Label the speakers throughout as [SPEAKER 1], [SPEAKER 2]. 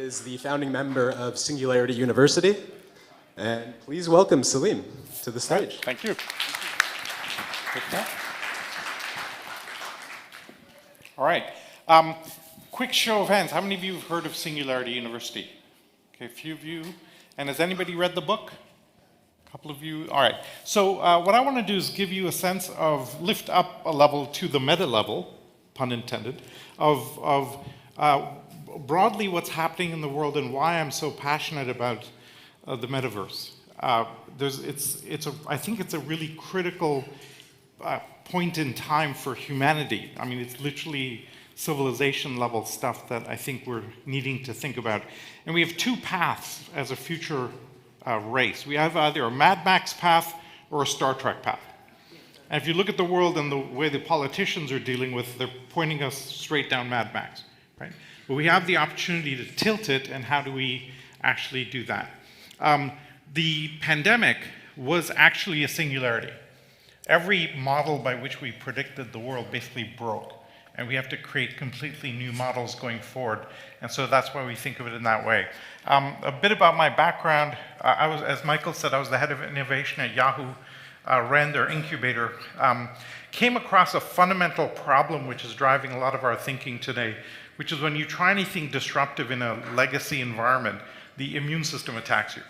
[SPEAKER 1] is the founding member of Singularity University. And please welcome Salim to the stage.
[SPEAKER 2] Thank you. All right. Quick show of hands. How many of you have heard of Singularity University? Okay, a few of you. And has anybody read the book? A couple of you. All right. So what I want to do is give you a sense of, lift up a level to the meta level, pun intended, of broadly what's happening in the world and why I'm so passionate about the metaverse. I think it's a really critical point in time for humanity. I mean, it's literally civilization level stuff that I think we're needing to think about. And we have two paths as a future race. We have either a Mad Max path or a Star Trek path. And if you look at the world and the way the politicians are dealing with, they're pointing us straight down Mad Max, right? But we have the opportunity to tilt it, and how do we actually do that? The pandemic was actually a singularity. Every model by which we predicted the world basically broke, and we have to create completely new models going forward. And so that's why we think of it in that way. A bit about my background. As Michael said, I was the head of innovation at Yahoo, ran their incubator, came across a fundamental problem which is driving a lot of our thinking today, which is when you try anything disruptive in a legacy environment, the immune system attacks you,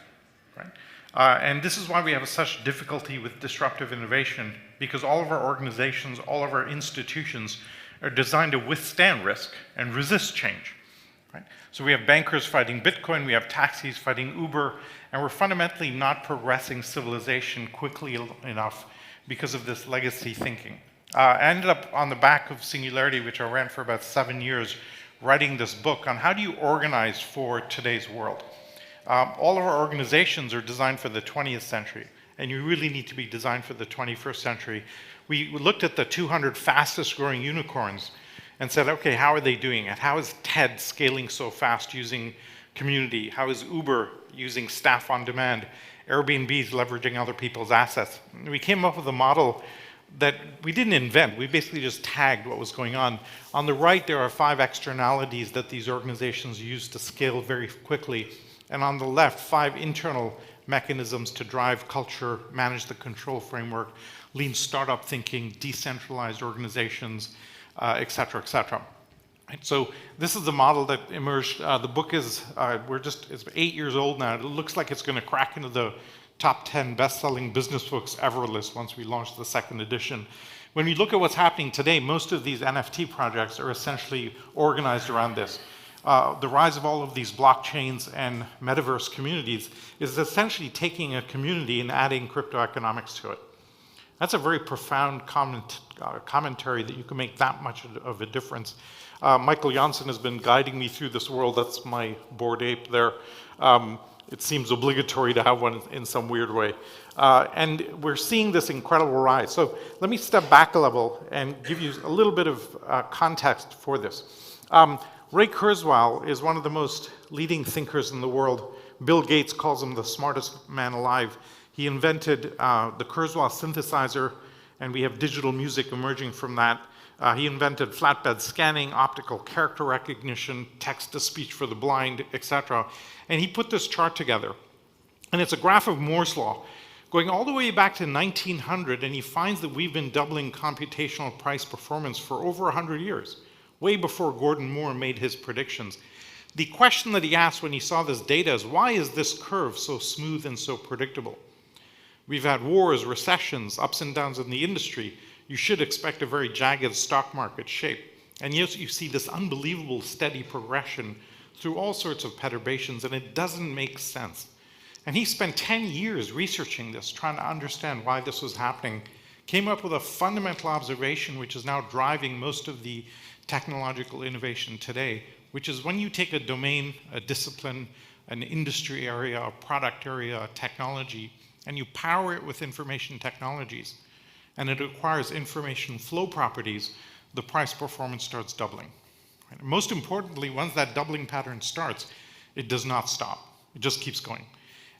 [SPEAKER 2] right? And this is why we have such difficulty with disruptive innovation, because all of our organizations, all of our institutions are designed to withstand risk and resist change, right? So we have bankers fighting Bitcoin, we have taxis fighting Uber, and we're fundamentally not progressing civilization quickly enough because of this legacy thinking. I ended up on the back of Singularity, which I ran for about 7 years, writing this book on how do you organize for today's world. All of our organizations are designed for the 20th century, and you really need to be designed for the 21st century. We looked at the 200 fastest growing unicorns and said, okay, how are they doing it? How is TED scaling so fast using community? How is Uber using staff on demand? Airbnb is leveraging other people's assets. And we came up with a model that we didn't invent. We basically just tagged what was going on. On the right, there are 5 externalities that these organizations use to scale very quickly. And on the left, 5 internal mechanisms to drive culture, manage the control framework, lean startup thinking, decentralized organizations, et cetera, et cetera. Right, so this is the model that emerged. The book is, it's 8 years old now. It looks like it's going to crack into the top 10 best-selling business books ever list once we launch the 2nd edition. When we look at what's happening today, most of these NFT projects are essentially organized around this. The rise of all of these blockchains and metaverse communities is essentially taking a community and adding crypto economics to it. That's a very profound commentary that you can make that much of a difference. Michael Janssen has been guiding me through this world. That's my Bored Ape there. It seems obligatory to have one in some weird way. And we're seeing this incredible rise. So let me step back a level and give you a little bit of context for this. Ray Kurzweil is one of the most leading thinkers in the world. Bill Gates calls him the smartest man alive. He invented the Kurzweil synthesizer, and we have digital music emerging from that. He invented flatbed scanning, optical character recognition, text-to-speech for the blind, etc. And he put this chart together. And it's a graph of Moore's law, going all the way back to 1900, and he finds that we've been doubling computational price performance for over 100 years, way before Gordon Moore made his predictions. The question that he asked when he saw this data is, why is this curve so smooth and so predictable? We've had wars, recessions, ups and downs in the industry. You should expect a very jagged stock market shape. And yet you see this unbelievable steady progression through all sorts of perturbations, and it doesn't make sense. And he spent 10 years researching this, trying to understand why this was happening, came up with a fundamental observation which is now driving most of the technological innovation today, which is when you take a domain, a discipline, an industry area, a product area, a technology, and you power it with information technologies, and it acquires information flow properties, the price performance starts doubling. Right? Most importantly, once that doubling pattern starts, it does not stop. It just keeps going.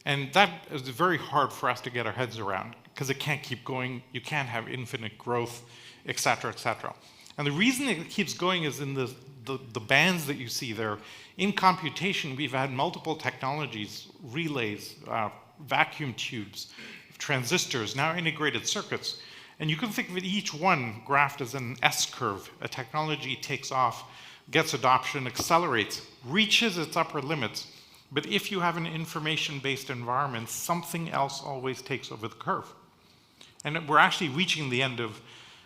[SPEAKER 2] And that is very hard for us to get our heads around, because it can't keep going. You can't have infinite growth, et cetera, et cetera. And the reason it keeps going is in the the bands that you see there. In computation, we've had multiple technologies, relays, vacuum tubes, transistors, now integrated circuits. And you can think of each one graphed as an S-curve. A technology takes off, gets adoption, accelerates, reaches its upper limits. But if you have an information-based environment, something else always takes over the curve. And we're actually reaching the end of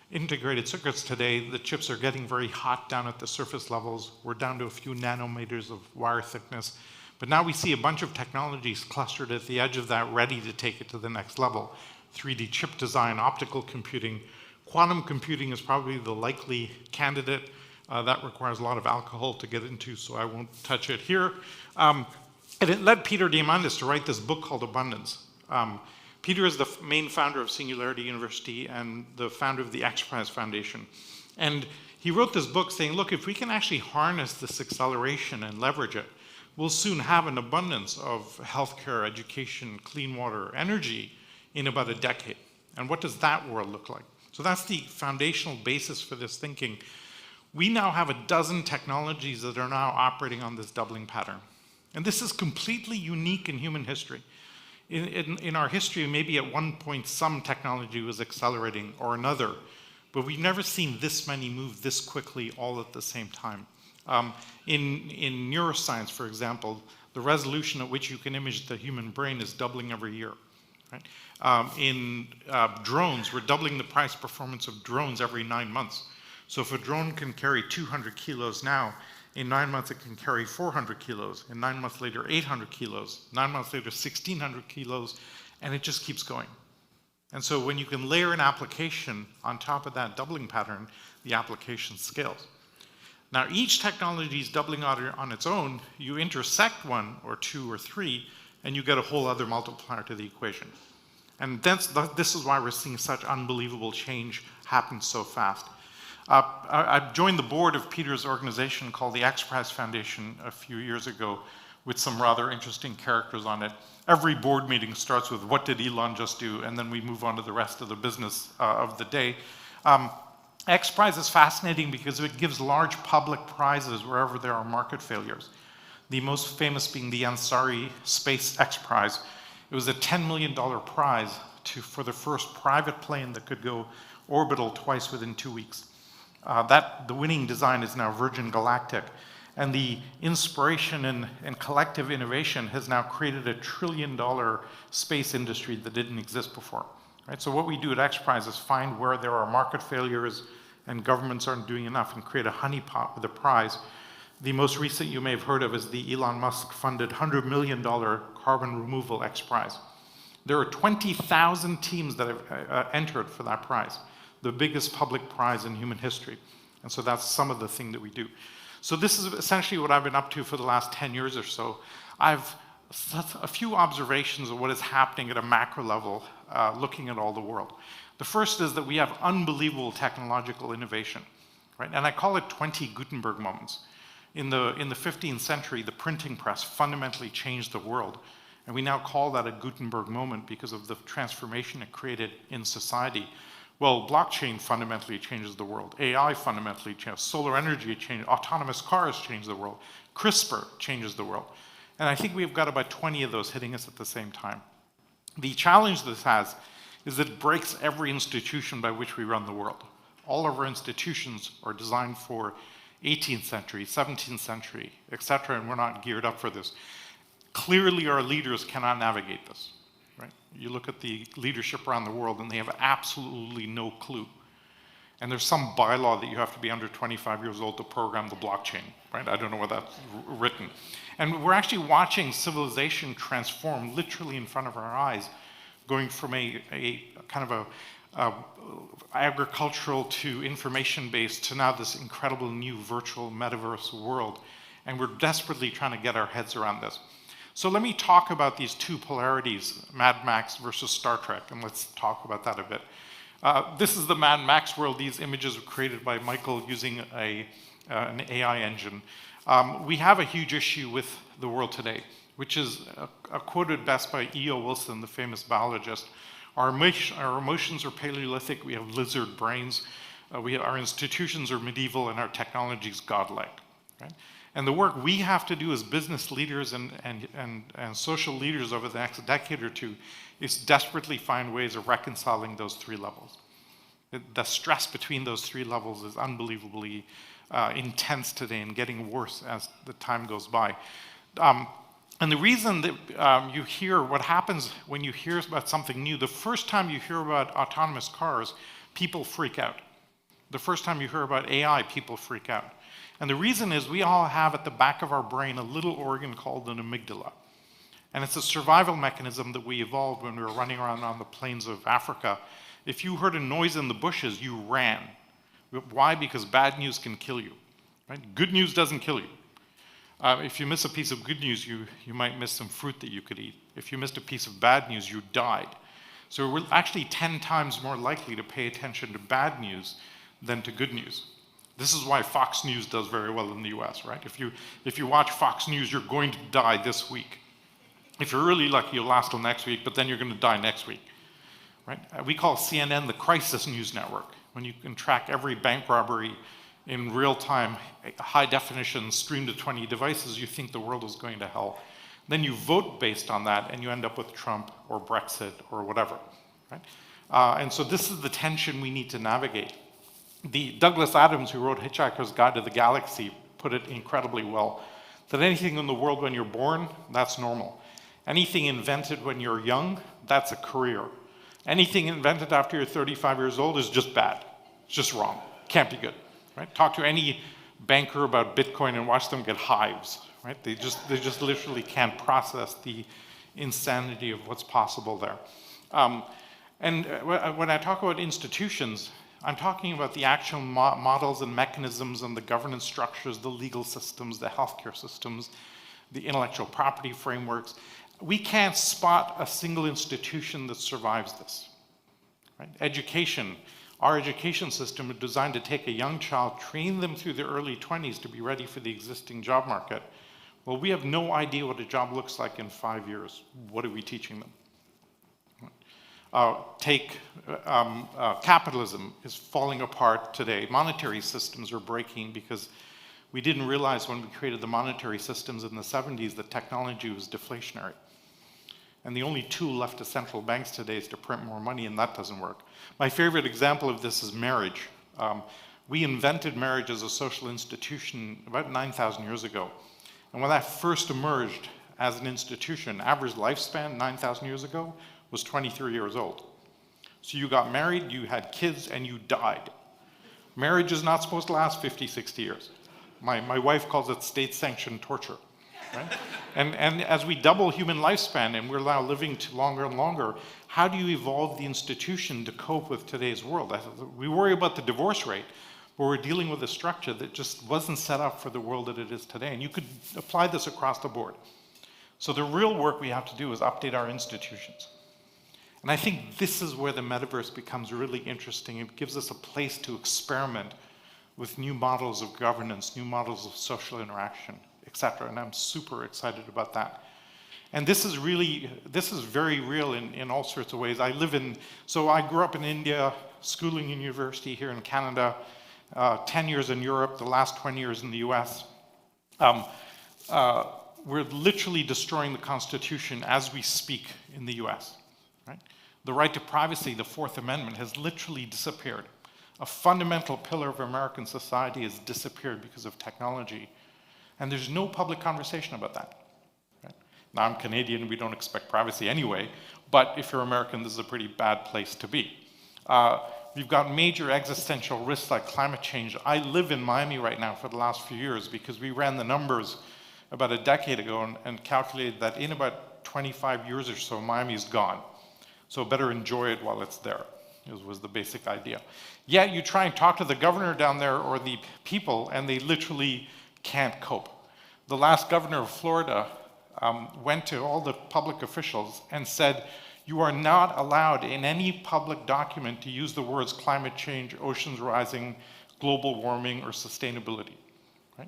[SPEAKER 2] integrated circuits today. The chips are getting very hot down at the surface levels. We're down to a few nanometers of wire thickness. But now we see a bunch of technologies clustered at the edge of that, ready to take it to the next level. 3D chip design, optical computing. Quantum computing is probably the likely candidate. That requires a lot of alcohol to get into, so I won't touch it here. And it led Peter Diamandis to write this book called Abundance. Peter is the main founder of Singularity University and the founder of the X Prize Foundation. And he wrote this book saying, look, if we can actually harness this acceleration and leverage it, we'll soon have an abundance of healthcare, education, clean water, energy in about a decade. And what does that world look like? So that's the foundational basis for this thinking. We now have a dozen technologies that are now operating on this doubling pattern. And this is completely unique in human history. In our history, maybe at one point some technology was accelerating or another, but we've never seen this many move this quickly all at the same time. In neuroscience, for example, the resolution at which you can image the human brain is doubling every year. Right? In drones, we're doubling the price performance of drones every 9 months. So if a drone can carry 200 kilos now, in 9 months, it can carry 400 kilos. And 9 months later, 800 kilos. 9 months later, 1,600 kilos. And it just keeps going. And so when you can layer an application on top of that doubling pattern, the application scales. Now, each technology is doubling on its own. You intersect one or two or three, and you get a whole other multiplier to the equation. And this is why we're seeing such unbelievable change happen so fast. I joined the board of Peter's organization called the X Prize Foundation a few years ago with some rather interesting characters on it. Every board meeting starts with, what did Elon just do? And then we move on to the rest of the business of the day. X Prize is fascinating because it gives large public prizes wherever there are market failures. The most famous being the Ansari Space X Prize. It was a $10 million prize for the first private plane that could go orbital twice within 2 weeks. The winning design is now Virgin Galactic, and the inspiration and collective innovation has now created a $1 trillion space industry that didn't exist before. Right? So what we do at X Prize is find where there are market failures and governments aren't doing enough and create a honeypot with a prize. The most recent you may have heard of is the Elon Musk funded $100 million carbon removal X Prize. There are 20,000 teams that have entered for that prize, the biggest public prize in human history. And so that's some of the thing that we do. So this is essentially what I've been up to for the last 10 years or so. I've a few observations of what is happening at a macro level, looking at all the world. The first is that we have unbelievable technological innovation, right? And I call it 20 Gutenberg moments. In the 15th century, the printing press fundamentally changed the world. And we now call that a Gutenberg moment because of the transformation it created in society. Well, blockchain fundamentally changes the world. AI fundamentally changes. Solar energy changes. Autonomous cars change the world. CRISPR changes the world. And I think we've got about 20 of those hitting us at the same time. The challenge this has is that it breaks every institution by which we run the world. All of our institutions are designed for 18th century, 17th century, etc., and we're not geared up for this. Clearly, our leaders cannot navigate this. Right? You look at the leadership around the world and they have absolutely no clue. And there's some bylaw that you have to be under 25 years old to program the blockchain, right? I don't know where that's written. And we're actually watching civilization transform literally in front of our eyes, going from a kind of a agricultural to information-based to now this incredible new virtual metaverse world. And we're desperately trying to get our heads around this. So let me talk about these two polarities, Mad Max versus Star Trek, and let's talk about that a bit. This is the Mad Max world. These images were created by Michael using an AI engine. We have a huge issue with the world today, which is quoted best by E.O. Wilson, the famous biologist. Our emotions are Paleolithic. We have lizard brains. Our institutions are medieval, and our technology is godlike. right? And the work we have to do as business leaders and social leaders over the next decade or two is desperately find ways of reconciling those three levels. The stress between those three levels is unbelievably intense today and getting worse as the time goes by. And the reason that you hear what happens when you hear about something new, the first time you hear about autonomous cars, people freak out. The first time you hear about AI, people freak out. And the reason is we all have at the back of our brain a little organ called an amygdala. And it's a survival mechanism that we evolved when we were running around on the plains of Africa. If you heard a noise in the bushes, you ran. Why? Because bad news can kill you. Right? Good news doesn't kill you. If you miss a piece of good news, you might miss some fruit that you could eat. If you missed a piece of bad news, you died. So we're actually 10 times more likely to pay attention to bad news than to good news. This is why Fox News does very well in the US, right? If you watch Fox News, you're going to die this week. If you're really lucky, you'll last till next week, but then you're going to die next week, right? We call CNN the crisis news network. When you can track every bank robbery in real time, high definition, streamed to 20 devices, you think the world is going to hell. Then you vote based on that, and you end up with Trump or Brexit or whatever, right? And so this is the tension we need to navigate. Douglas Adams, who wrote Hitchhiker's Guide to the Galaxy, put it incredibly well, that anything in the world when you're born, that's normal. Anything invented when you're young, that's a career. Anything invented after you're 35 years old is just bad. It's just wrong. Can't be good. Right? Talk to any banker about Bitcoin and watch them get hives. Right? They just literally can't process the insanity of what's possible there. And when I talk about institutions, I'm talking about the actual models and mechanisms and the governance structures, the legal systems, the healthcare systems, the intellectual property frameworks. We can't spot a single institution that survives this. Right? Education, our education system is designed to take a young child, train them through their early 20s to be ready for the existing job market. Well, we have no idea what a job looks like in 5 years. What are we teaching them? Capitalism is falling apart today. Monetary systems are breaking because we didn't realize when we created the monetary systems in the 70s that technology was deflationary. And the only tool left to central banks today is to print more money, and that doesn't work. My favorite example of this is marriage. We invented marriage as a social institution about 9,000 years ago. And when that first emerged as an institution, average lifespan 9,000 years ago was 23 years old. So you got married, you had kids, and you died. Marriage is not supposed to last 50, 60 years. My wife calls it state-sanctioned torture. Right? And as we double human lifespan and we're now living longer and longer, how do you evolve the institution to cope with today's world? We worry about the divorce rate, but we're dealing with a structure that just wasn't set up for the world that it is today. And you could apply this across the board. So the real work we have to do is update our institutions. And I think this is where the metaverse becomes really interesting. It gives us a place to experiment with new models of governance, new models of social interaction, etc. And I'm super excited about that. And this is very real in all sorts of ways. So I grew up in India, schooling in university here in Canada, 10 years in Europe, the last 20 years in the US. We're literally destroying the Constitution as we speak in the US. Right? The right to privacy, the Fourth Amendment, has literally disappeared. A fundamental pillar of American society has disappeared because of technology. And there's no public conversation about that. Right? Now, I'm Canadian, we don't expect privacy anyway, but if you're American, this is a pretty bad place to be. We've got major existential risks like climate change. I live in Miami right now for the last few years because we ran the numbers about a decade ago and calculated that in about 25 years or so, Miami's gone. So better enjoy it while it's there, was the basic idea. Yet you try and talk to the governor down there or the people, and they literally can't cope. The last governor of Florida went to all the public officials and said, you are not allowed in any public document to use the words climate change, oceans rising, global warming, or sustainability. Right?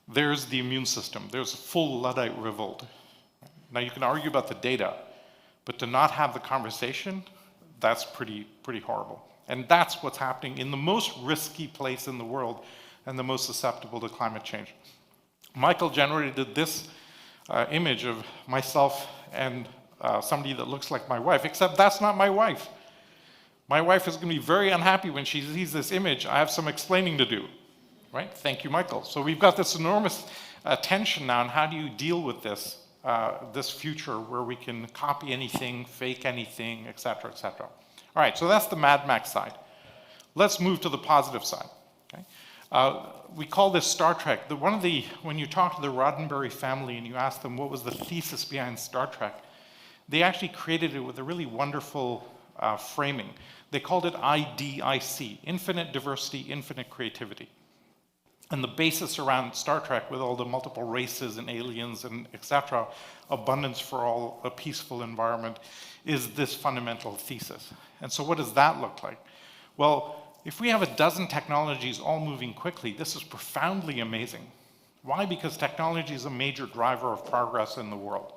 [SPEAKER 2] There's the immune system. There's full Luddite revolt. Now you can argue about the data, but to not have the conversation, that's pretty horrible. And that's what's happening in the most risky place in the world and the most susceptible to climate change. Michael generated this image of myself and somebody that looks like my wife, except that's not my wife. My wife is going to be very unhappy when she sees this image. I have some explaining to do, right? Thank you, Michael. So we've got this enormous tension now on how do you deal with this, this future where we can copy anything, fake anything, et cetera, et cetera. All right, so that's the Mad Max side. Let's move to the positive side. Okay? We call this Star Trek. When you talk to the Roddenberry family and you ask them what was the thesis behind Star Trek, they actually created it with a really wonderful framing. They called it IDIC, infinite diversity, infinite creativity. And the basis around Star Trek, with all the multiple races and aliens and et cetera, abundance for all, a peaceful environment, is this fundamental thesis. And so what does that look like? Well, if we have a dozen technologies all moving quickly, this is profoundly amazing. Why? Because technology is a major driver of progress in the world.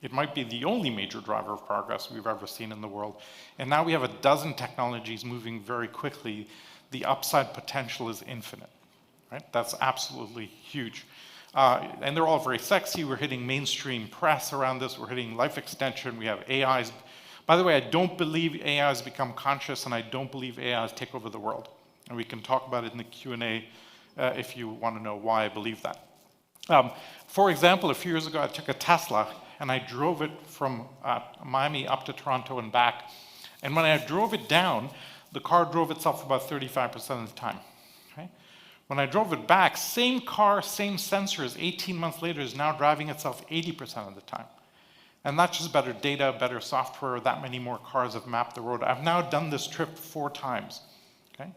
[SPEAKER 2] It might be the only major driver of progress we've ever seen in the world. And now we have a dozen technologies moving very quickly. The upside potential is infinite. Right? That's absolutely huge. And they're all very sexy. We're hitting mainstream press around this. We're hitting life extension. We have AIs. By the way, I don't believe AIs become conscious, and I don't believe AIs take over the world. And we can talk about it in the Q&A if you want to know why I believe that. For example, a few years ago, I took a Tesla, and I drove it from Miami up to Toronto and back. And when I drove it down, the car drove itself about 35% of the time. Okay? When I drove it back, same car, same sensors, 18 months later is now driving itself 80% of the time. And that's just better data, better software, that many more cars have mapped the road. I've now done this trip 4 times. Okay?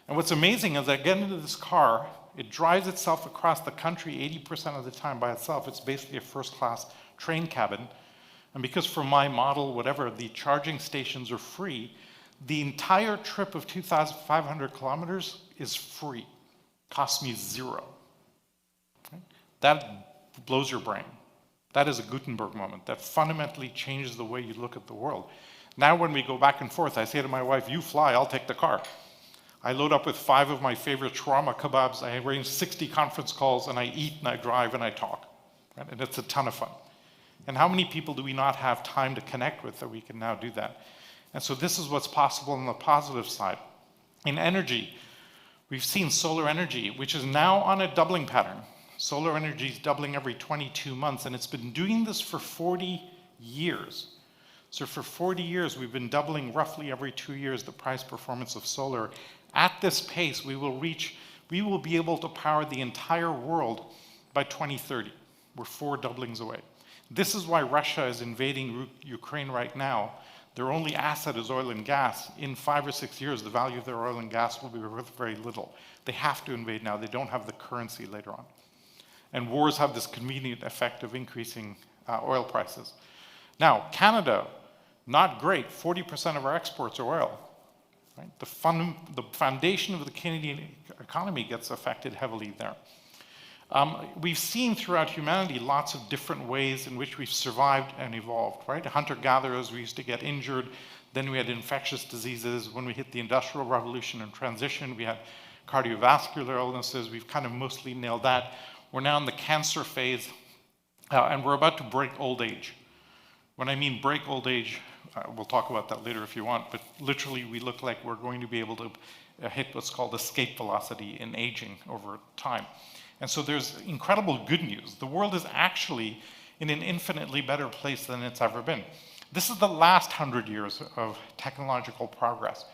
[SPEAKER 2] And what's amazing is I get into this car, it drives itself across the country 80% of the time by itself. It's basically a first-class train cabin. And because for my model, whatever, the charging stations are free, the entire trip of 2,500 kilometers is free. Costs me 0. Okay? That blows your brain. That is a Gutenberg moment. That fundamentally changes the way you look at the world. Now when we go back and forth, I say to my wife, you fly, I'll take the car. I load up with 5 of my favorite shawarma kebabs, I arrange 60 conference calls, and I eat and I drive and I talk. Right? And it's a ton of fun. And how many people do we not have time to connect with that we can now do that? And so this is what's possible on the positive side. In energy, we've seen solar energy, which is now on a doubling pattern. Solar energy is doubling every 22 months, and it's been doing this for 40 years. So for 40 years, we've been doubling roughly every 2 years the price performance of solar. At this pace, we will be able to power the entire world by 2030. We're 4 doublings away. This is why Russia is invading Ukraine right now. Their only asset is oil and gas. In 5 or 6 years, the value of their oil and gas will be worth very little. They have to invade now. They don't have the currency later on. And wars have this convenient effect of increasing oil prices. Now, Canada, not great. 40% of our exports are oil. Right? The foundation of the Canadian economy gets affected heavily there. We've seen throughout humanity lots of different ways in which we've survived and evolved, right? Hunter-gatherers, we used to get injured. Then we had infectious diseases. When we hit the Industrial Revolution and transition, we had cardiovascular illnesses. We've kind of mostly nailed that. We're now in the cancer phase, and we're about to break old age. When I mean break old age, we'll talk about that later if you want, but literally we look like we're going to be able to hit what's called escape velocity in aging over time. And so there's incredible good news. The world is actually in an infinitely better place than it's ever been. This is the last 100 years of technological progress.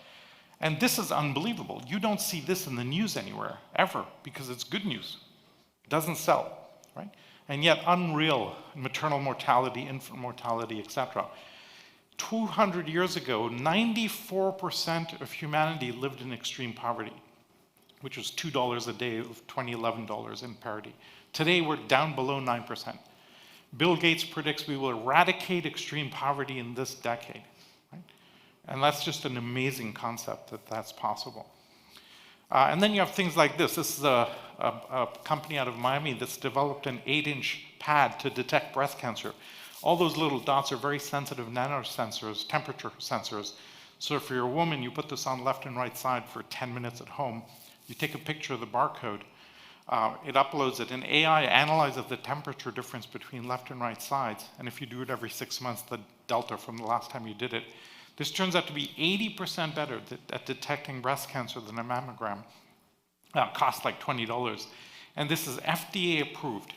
[SPEAKER 2] And this is unbelievable. You don't see this in the news anywhere, ever, because it's good news. It doesn't sell, right? And yet unreal maternal mortality, infant mortality, etc. 200 years ago, 94% of humanity lived in extreme poverty, which was $2 a day of $2011 in parity. Today, we're down below 9%. Bill Gates predicts we will eradicate extreme poverty in this decade. Right? And that's just an amazing concept that that's possible. And then you have things like this. This is a company out of Miami that's developed an 8-inch pad to detect breast cancer. All those little dots are very sensitive nanosensors, temperature sensors. So if you're a woman, you put this on left and right side for 10 minutes at home. You take a picture of the barcode. It uploads it, and AI analyzes the temperature difference between left and right sides. And if you do it every 6 months, the delta from the last time you did it, this turns out to be 80% better at detecting breast cancer than a mammogram. Costs like $20. And this is FDA approved.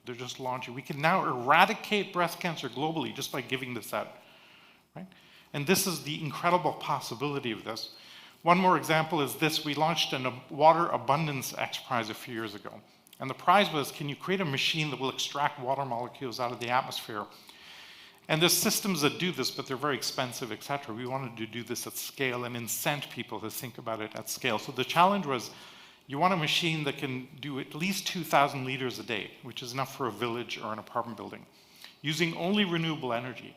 [SPEAKER 2] They're just launching. We can now eradicate breast cancer globally just by giving this out. Right? And this is the incredible possibility of this. One more example is this. We launched a Water Abundance X Prize a few years ago. And the prize was, can you create a machine that will extract water molecules out of the atmosphere? And there's systems that do this, but they're very expensive, et cetera. We wanted to do this at scale and incent people to think about it at scale. So the challenge was, you want a machine that can do at least 2,000 liters a day, which is enough for a village or an apartment building, using only renewable energy,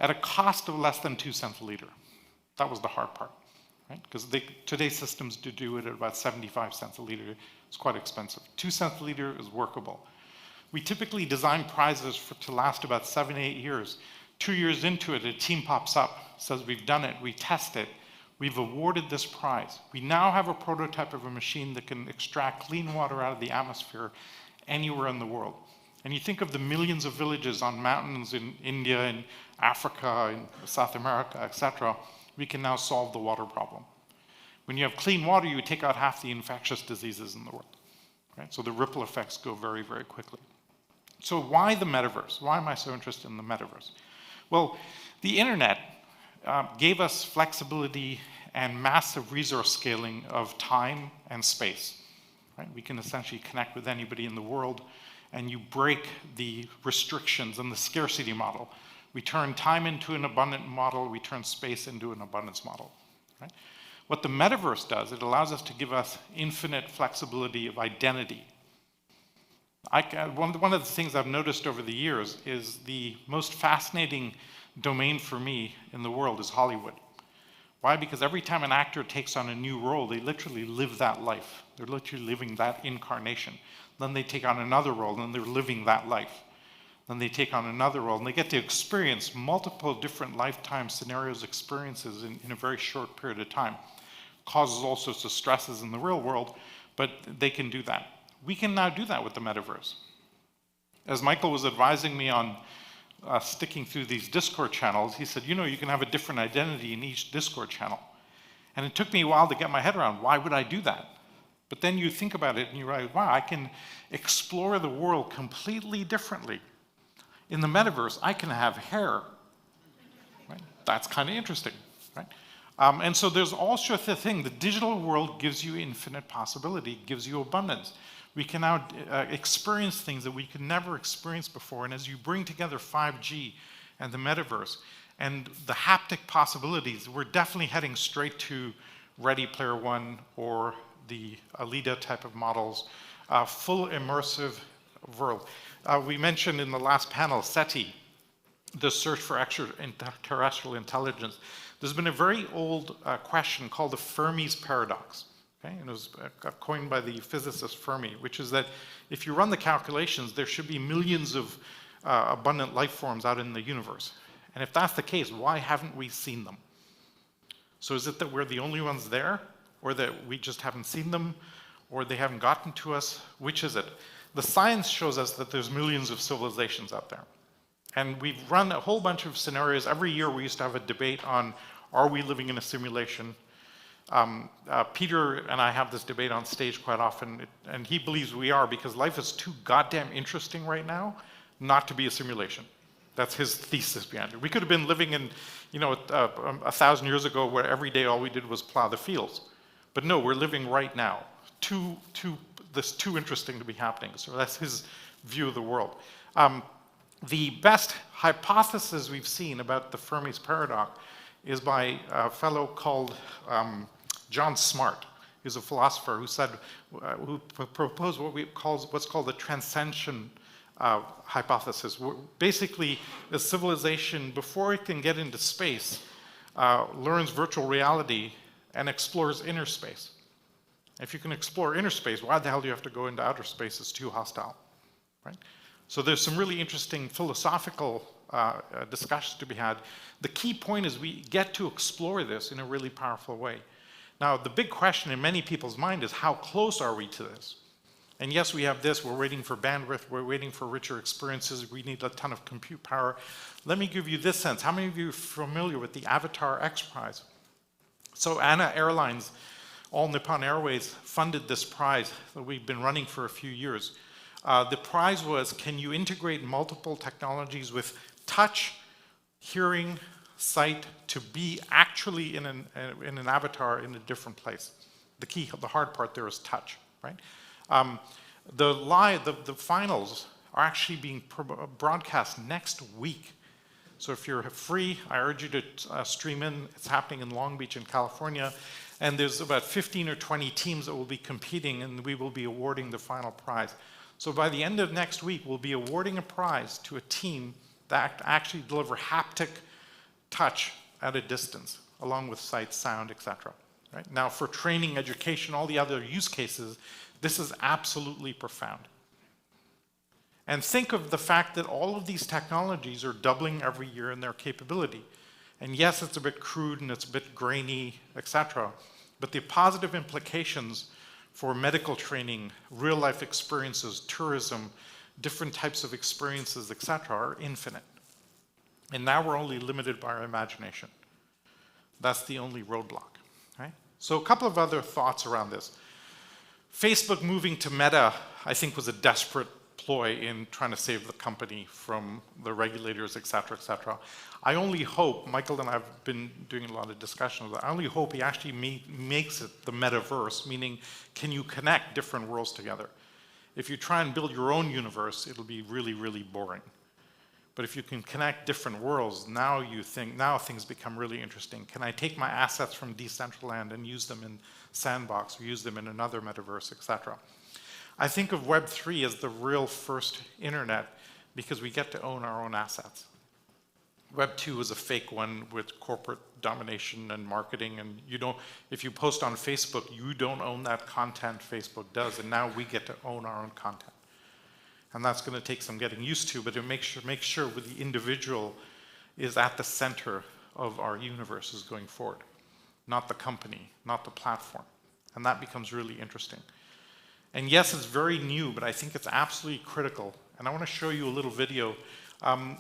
[SPEAKER 2] at a cost of less than 2 cents a liter. That was the hard part. Right? Because today's systems do it at about 75 cents a liter. It's quite expensive. 2 cents a liter is workable. We typically design prizes to last about 7, 8 years. 2 years into it, a team pops up, says we've done it, we test it, we've awarded this prize. We now have a prototype of a machine that can extract clean water out of the atmosphere anywhere in the world. And you think of the millions of villages on mountains in India and Africa and South America, et cetera, we can now solve the water problem. When you have clean water, you take out half the infectious diseases in the world. Right? So the ripple effects go very, very quickly. So why the metaverse? Why am I so interested in the metaverse? Well, the internet gave us flexibility and massive resource scaling of time and space. Right? We can essentially connect with anybody in the world, and you break the restrictions and the scarcity model. We turn time into an abundant model, we turn space into an abundance model. Right? What the metaverse does, it allows us to give us infinite flexibility of identity. One of the things I've noticed over the years is the most fascinating domain for me in the world is Hollywood. Why? Because every time an actor takes on a new role, they literally live that life. They're literally living that incarnation. Then they take on another role, and they're living that life. Then they take on another role, and they get to experience multiple different lifetime scenarios, experiences in a very short period of time. Causes all sorts of stresses in the real world, but they can do that. We can now do that with the metaverse. As Michael was advising me on sticking through these Discord channels, he said, you know, you can have a different identity in each Discord channel. And it took me a while to get my head around, why would I do that? But then you think about it and you realize, wow, I can explore the world completely differently. In the metaverse, I can have hair. Right? That's kind of interesting. Right? And so there's all sorts of things. The digital world gives you infinite possibility, gives you abundance. We can now experience things that we could never experience before. And as you bring together 5G and the metaverse and the haptic possibilities, we're definitely heading straight to Ready Player One or the Alida type of models, full immersive world. We mentioned in the last panel, SETI, the search for extraterrestrial intelligence. There's been a very old question called the Fermi's paradox. Okay? And it was coined by the physicist Fermi, which is that if you run the calculations, there should be millions of abundant life forms out in the universe. And if that's the case, why haven't we seen them? So is it that we're the only ones there, or that we just haven't seen them, or they haven't gotten to us? Which is it? The science shows us that there's millions of civilizations out there. And we've run a whole bunch of scenarios. Every year we used to have a debate on, are we living in a simulation? Peter and I have this debate on stage quite often, and he believes we are because life is too goddamn interesting right now not to be a simulation. That's his thesis behind it. We could have been living in, 1,000 years ago where every day all we did was plow the fields. But no, we're living right now. This too interesting to be happening. So that's his view of the world. The best hypothesis we've seen about the Fermi's paradox is by a fellow called John Smart. He's a philosopher who proposed what's called the transcension hypothesis. Basically, the civilization, before it can get into space, learns virtual reality and explores inner space. If you can explore inner space, why the hell do you have to go into outer space? It's too hostile, right? So there's some really interesting philosophical discussions to be had. The key point is we get to explore this in a really powerful way. Now, the big question in many people's mind is how close are we to this? And yes, we have this, we're waiting for bandwidth, we're waiting for richer experiences, we need a ton of compute power. Let me give you this sense. How many of you are familiar with the Avatar X Prize? So ANA Airlines, All Nippon Airways funded this prize that we've been running for a few years. The prize was, can you integrate multiple technologies with touch, hearing, sight, to be actually in an avatar in a different place? The hard part there is touch, right? The finals are actually being broadcast next week. So if you're free, I urge you to stream in. It's happening in Long Beach in California. And there's about 15 or 20 teams that will be competing, and we will be awarding the final prize. So by the end of next week, we'll be awarding a prize to a team that actually deliver haptic touch at a distance, along with sight, sound, etc. Right? Now, for training, education, all the other use cases, this is absolutely profound. And think of the fact that all of these technologies are doubling every year in their capability. And yes, it's a bit crude and it's a bit grainy, etc. But the positive implications for medical training, real-life experiences, tourism, different types of experiences, etc., are infinite. And now we're only limited by our imagination. That's the only roadblock, right? So a couple of other thoughts around this. Facebook moving to Meta, I think, was a desperate ploy in trying to save the company from the regulators, et cetera, et cetera. I only hope, Michael and I have been doing a lot of discussion of that, I only hope he actually makes it the metaverse, meaning can you connect different worlds together? If you try and build your own universe, it'll be really, really boring. But if you can connect different worlds, now things become really interesting. Can I take my assets from Decentraland and use them in Sandbox, or use them in another metaverse, etc.? I think of Web3 as the real first internet because we get to own our own assets. Web 2 was a fake one with corporate domination and marketing, and if you post on Facebook, you don't own that content, Facebook does, and now we get to own our own content. And that's going to take some getting used to, but it make sure with the individual is at the center of our universes going forward, not the company, not the platform. And that becomes really interesting. And yes, it's very new, but I think it's absolutely critical. And I want to show you a little video.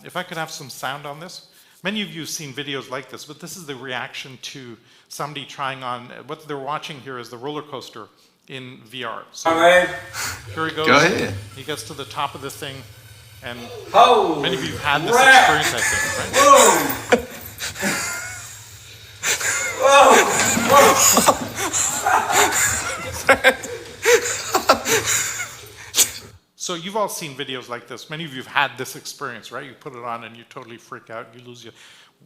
[SPEAKER 2] If I could have some sound on this. Many of you have seen videos like this, but this is the reaction to somebody trying on, what they're watching here is the roller coaster in VR. So here he goes.
[SPEAKER 3] Go ahead.
[SPEAKER 2] He gets to the top of the thing, and
[SPEAKER 4] Holy
[SPEAKER 2] many of you have had this
[SPEAKER 4] crap.
[SPEAKER 2] experience, I think, right? So you've all seen videos like this. Many of you have had this experience, right? You put it on and you totally freak out, you lose your...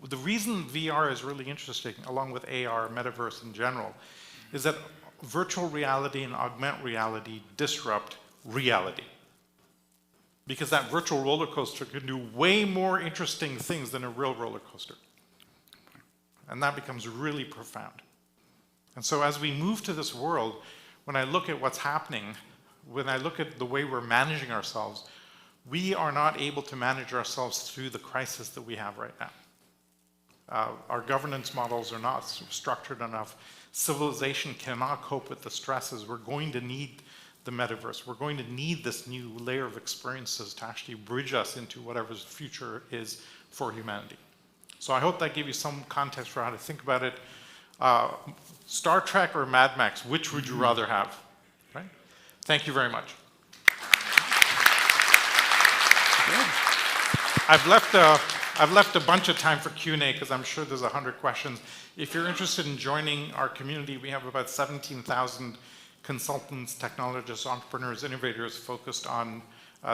[SPEAKER 2] The reason VR is really interesting, along with AR, Metaverse in general, is that virtual reality and augmented reality disrupt reality. Because that virtual roller coaster can do way more interesting things than a real roller coaster. And that becomes really profound. And so as we move to this world, when I look at what's happening, when I look at the way we're managing ourselves, we are not able to manage ourselves through the crisis that we have right now. Our governance models are not structured enough. Civilization cannot cope with the stresses. We're going to need the metaverse. We're going to need this new layer of experiences to actually bridge us into whatever the future is for humanity. So I hope that gave you some context for how to think about it. Star Trek or Mad Max, which would you rather have? Right? Thank you very much. I've left a bunch of time for Q&A because I'm sure there's 100 questions. If you're interested in joining our community, we have about 17,000 consultants, technologists, entrepreneurs, innovators focused on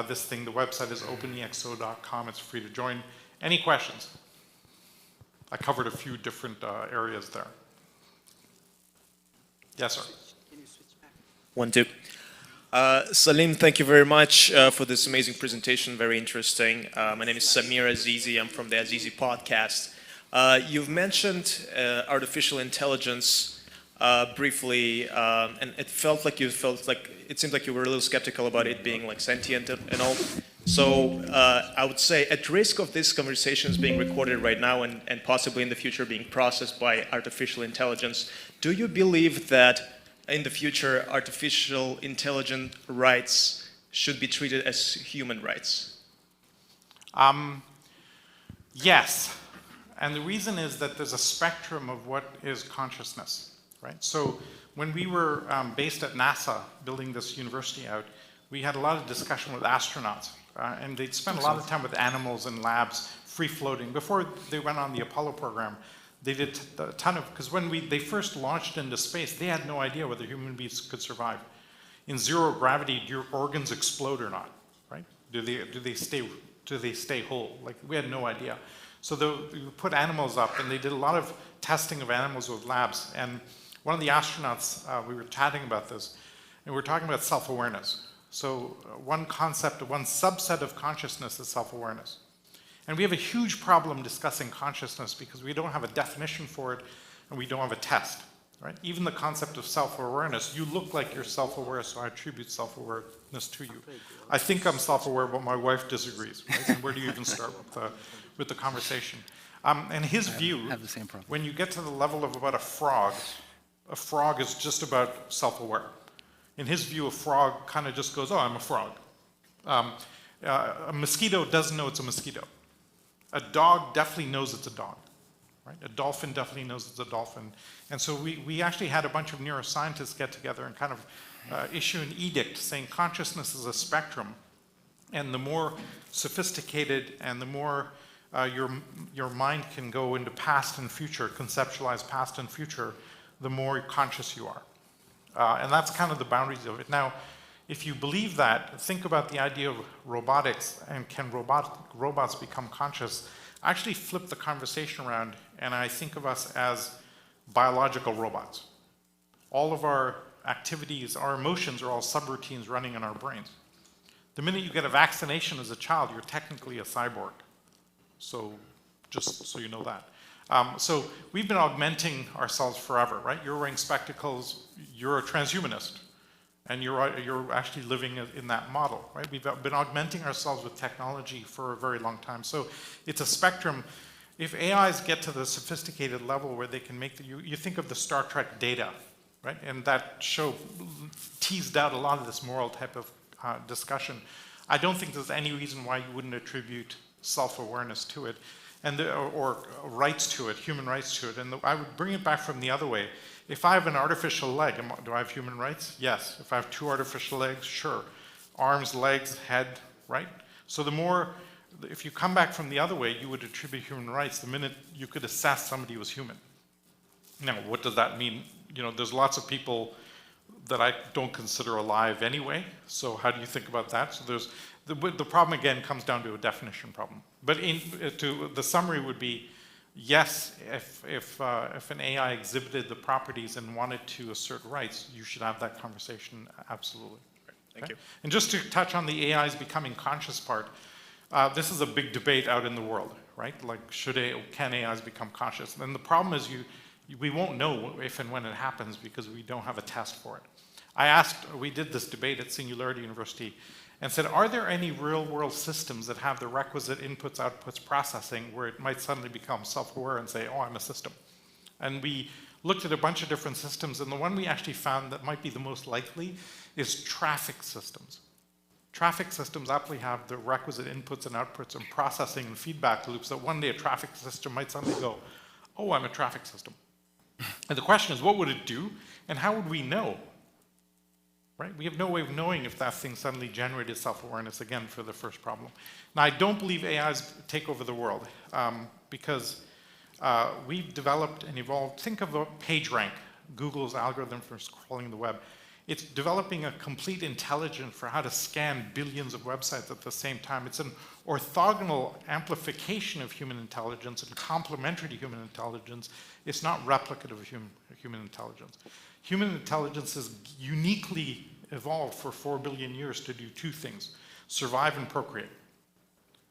[SPEAKER 2] this thing. The website is openexo.com. It's free to join. Any questions? I covered a few different areas there. Yes, sir.
[SPEAKER 4] Can you switch back?
[SPEAKER 5] 1, 2. Salim, thank you very much for this amazing presentation. Very interesting. My name is Samir Azizi. I'm from the Azizi podcast. You've mentioned artificial intelligence briefly, and it seemed like you were a little skeptical about it being like sentient and all. So I would say, at risk of these conversations being recorded right now and possibly in the future being processed by artificial intelligence, do you believe that in the future artificial intelligence rights should be treated as human rights?
[SPEAKER 2] Yes. And the reason is that there's a spectrum of what is consciousness, right? So when we were based at NASA building this university out, we had a lot of discussion with astronauts. And they'd spend a lot of time with animals in labs, free floating. Before they went on the Apollo program, they did a ton of, because when they first launched into space, they had no idea whether human beings could survive. In zero gravity, do your organs explode or not, right? Do they stay whole? Like, we had no idea. So we put animals up, and they did a lot of testing of animals with labs. And one of the astronauts, we were chatting about this, and we were talking about self-awareness. So one concept, one subset of consciousness is self-awareness. And we have a huge problem discussing consciousness because we don't have a definition for it, and we don't have a test, right? Even the concept of self-awareness, you look like you're self-aware, so I attribute self-awareness to you. I think I'm self-aware, but my wife disagrees, right? And where do you even start with the conversation? And his view,
[SPEAKER 3] have the same problem.
[SPEAKER 2] when you get to the level of about a frog is just about self-aware. In his view, a frog kind of just goes, oh, I'm a frog. A mosquito doesn't know it's a mosquito. A dog definitely knows it's a dog. Right? A dolphin definitely knows it's a dolphin. And so we actually had a bunch of neuroscientists get together and kind of issue an edict saying consciousness is a spectrum. And the more sophisticated and the more your mind can go into past and future, conceptualize past and future, the more conscious you are. And that's kind of the boundaries of it. Now, if you believe that, think about the idea of robotics and can robots become conscious. I actually flip the conversation around and I think of us as biological robots. All of our activities, our emotions are all subroutines running in our brains. The minute you get a vaccination as a child, you're technically a cyborg. So just so you know that. So we've been augmenting ourselves forever, right? You're wearing spectacles, you're a transhumanist, and you're actually living in that model, right? We've been augmenting ourselves with technology for a very long time. So it's a spectrum. If AIs get to the sophisticated level where they can make you think of the Star Trek Data, right? And that show teased out a lot of this moral type of discussion. I don't think there's any reason why you wouldn't attribute self-awareness to it. Or rights to it, human rights to it. And I would bring it back from the other way. If I have an artificial leg, do I have human rights? Yes. If I have two artificial legs, sure. Arms, legs, head, right? So if you come back from the other way, you would attribute human rights the minute you could assess somebody was human. Now, what does that mean? You know, there's lots of people that I don't consider alive anyway. So how do you think about that? So the problem again comes down to a definition problem. But the summary would be, yes, if an AI exhibited the properties and wanted to assert rights, you should have that conversation, absolutely.
[SPEAKER 5] Thank you.
[SPEAKER 2] And just to touch on the AI's becoming conscious part, this is a big debate out in the world, right? Like, can AIs become conscious? And the problem is we won't know if and when it happens because we don't have a test for it. We did this debate at Singularity University and said, are there any real-world systems that have the requisite inputs, outputs, processing where it might suddenly become self-aware and say, oh, I'm a system? And we looked at a bunch of different systems, and the one we actually found that might be the most likely is traffic systems. Traffic systems actually have the requisite inputs and outputs and processing and feedback loops that one day a traffic system might suddenly go, oh, I'm a traffic system. And the question is, what would it do, and how would we know? Right? We have no way of knowing if that thing suddenly generated self-awareness, again, for the first problem. Now, I don't believe AIs take over the world because we've developed and evolved. Think of a PageRank, Google's algorithm for scrolling the web. It's developing a complete intelligence for how to scan billions of websites at the same time. It's an orthogonal amplification of human intelligence and complementary to human intelligence. It's not replicative of human intelligence. Human intelligence is uniquely evolved for 4 billion years to do two things, survive and procreate.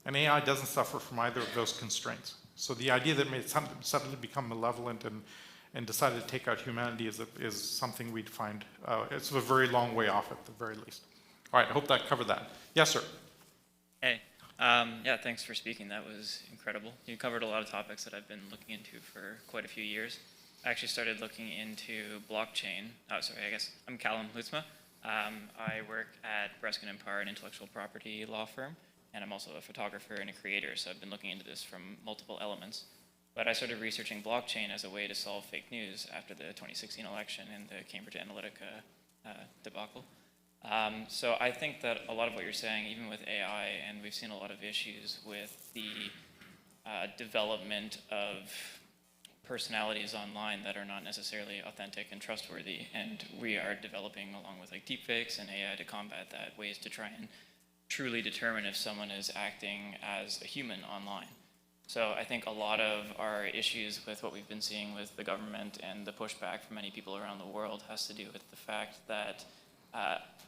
[SPEAKER 2] And AI doesn't suffer from either of those constraints. So the idea that it may suddenly become malevolent and decided to take out humanity is something we'd find, it's a very long way off at the very least. All right, I hope that covered that. Yes, sir.
[SPEAKER 4] Hey, yeah, thanks for speaking. That was incredible. You covered a lot of topics that I've been looking into for quite a few years. actually started looking into blockchain. Oh, sorry, I guess I'm Callum Lutzma. I work at Breskin and Parr, an intellectual property law firm, and I'm also a photographer and a creator, so I've been looking into this from multiple elements. But I started researching blockchain as a way to solve fake news after the 2016 election and the Cambridge Analytica debacle. So I think that a lot of what you're saying, even with AI, and we've seen a lot of issues with the development of personalities online that are not necessarily authentic and trustworthy, and we are developing, along with like deepfakes and AI to combat that, ways to try and truly determine if someone is acting as a human online. So I think a lot of our issues with what we've been seeing with the government and the pushback from many people around the world has to do with the fact that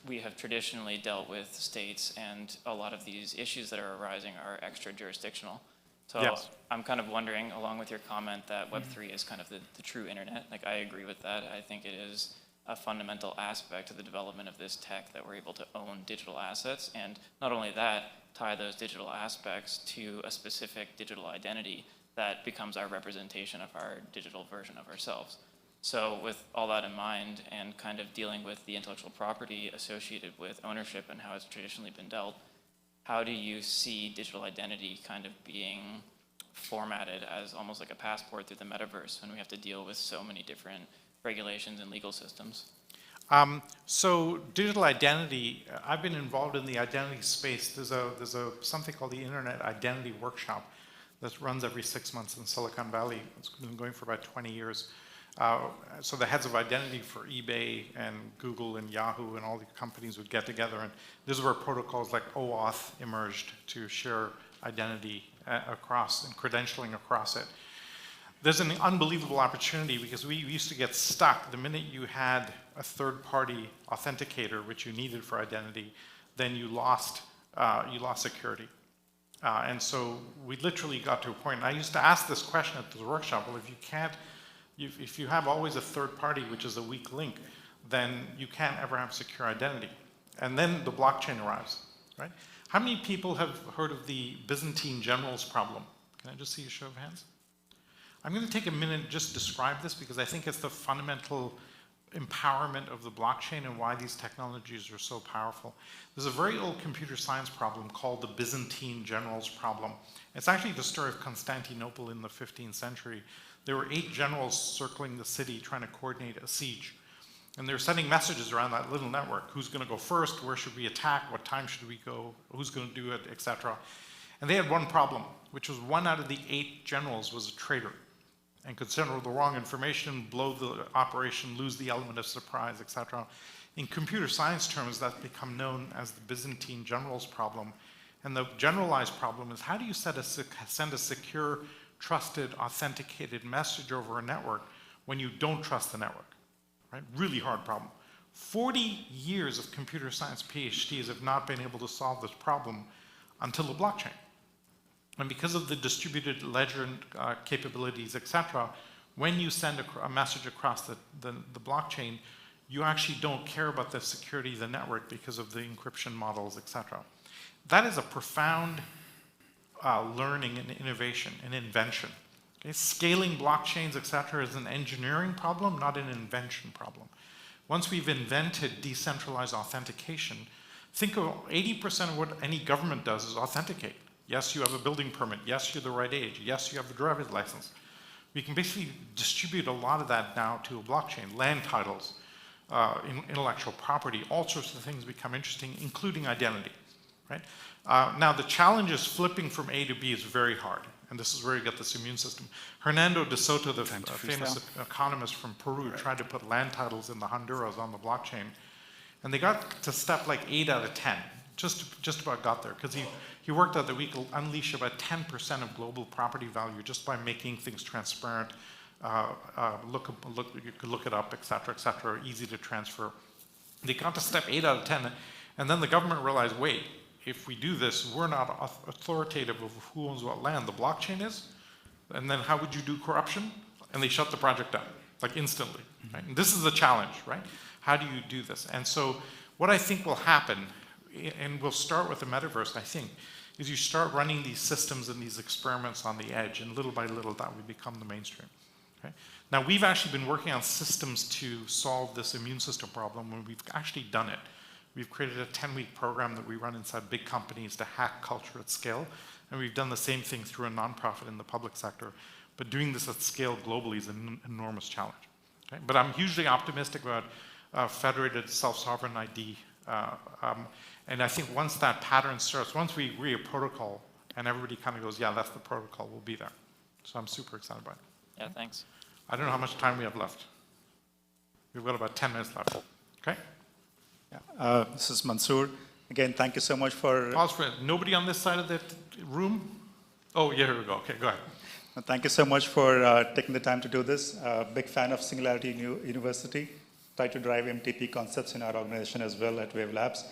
[SPEAKER 4] we have traditionally dealt with states, and a lot of these issues that are arising are extra jurisdictional. So
[SPEAKER 2] Yes.
[SPEAKER 4] I'm kind of wondering, along with your comment that Web3 is kind of the true internet, like I agree with that. I think it is a fundamental aspect of the development of this tech that we're able to own digital assets, and not only that, tie those digital aspects to a specific digital identity that becomes our representation of our digital version of ourselves. So with all that in mind, and kind of dealing with the intellectual property associated with ownership and how it's traditionally been dealt, how do you see digital identity kind of being formatted as almost like a passport through the metaverse when we have to deal with so many different regulations and legal systems?
[SPEAKER 2] So digital identity, I've been involved in the identity space. There's something called the Internet Identity Workshop that runs every 6 months in Silicon Valley. It's been going for about 20 years. So the heads of identity for eBay and Google and Yahoo and all the companies would get together, and this is where protocols like OAuth emerged to share identity across and credentialing across it. There's an unbelievable opportunity because we used to get stuck. The minute you had a third-party authenticator, which you needed for identity, then you lost security. And so we literally got to a point, and I used to ask this question at the workshop, well, if you have always a third party, which is a weak link, then you can't ever have secure identity. And then the blockchain arrives, right? How many people have heard of the Byzantine generals problem? Can I just see a show of hands? I'm going to take a minute and just describe this because I think it's the fundamental empowerment of the blockchain and why these technologies are so powerful. There's a very old computer science problem called the Byzantine generals problem. It's actually the story of Constantinople in the 15th century. There were 8 generals circling the city trying to coordinate a siege. And they were sending messages around that little network. Who's going to go first? Where should we attack? What time should we go? Who's going to do it? Etc. And they had one problem, which was 1 out of the 8 generals was a traitor and could send the wrong information, blow the operation, lose the element of surprise, etc. In computer science terms, that's become known as the Byzantine generals problem. And the generalized problem is how do you send a secure, trusted, authenticated message over a network when you don't trust the network? Right? Really hard problem. 40 years of computer science PhDs have not been able to solve this problem until the blockchain. And because of the distributed ledger capabilities, etc., when you send a message across the blockchain, you actually don't care about the security of the network because of the encryption models, etc. That is a profound learning and innovation and invention. Okay? Scaling blockchains, etc., is an engineering problem, not an invention problem. Once we've invented decentralized authentication, think of 80% of what any government does is authenticate. Yes, you have a building permit. Yes, you're the right age. Yes, you have a driver's license. We can basically distribute a lot of that now to a blockchain. Land titles, intellectual property, all sorts of things become interesting, including identity. Right? Now, the challenge is flipping from A to B is very hard. And this is where you get this immune system. Hernando de Soto, the famous economist from Peru, tried to put land titles in the Honduras on the blockchain. And they got to step like 8 out of 10. Just about got there. Because he worked out that we could unleash about 10% of global property value just by making things transparent. You could look it up, et cetera, easy to transfer. They got to step 8 out of 10. And then the government realized, wait, if we do this, we're not authoritative of who owns what land. The blockchain is. And then how would you do corruption? And they shut the project down, like instantly. Right? And this is the challenge, right? How do you do this? And so what I think will happen, and we'll start with the metaverse, I think, is you start running these systems and these experiments on the edge, and little by little that will become the mainstream. Okay? Now, we've actually been working on systems to solve this immune system problem, and we've actually done it. We've created a 10-week program that we run inside big companies to hack culture at scale, and we've done the same thing through a nonprofit in the public sector. But doing this at scale globally is an enormous challenge. Okay? But I'm hugely optimistic about federated self-sovereign ID. And I think once that pattern starts, once we agree a protocol and everybody kind of goes, yeah, that's the protocol, we'll be there. So I'm super excited about it.
[SPEAKER 4] Yeah, thanks.
[SPEAKER 2] I don't know how much time we have left. We've got about 10 minutes left. Okay?
[SPEAKER 3] Yeah. This is Mansoor. Again, thank you so much for...
[SPEAKER 2] Pause for it. Nobody on this side of the room? Oh, yeah, here we go. Okay, go ahead.
[SPEAKER 3] Thank you so much for taking the time to do this. Big fan of Singularity University. Try to drive MTP concepts in our organization as well at Wave Labs.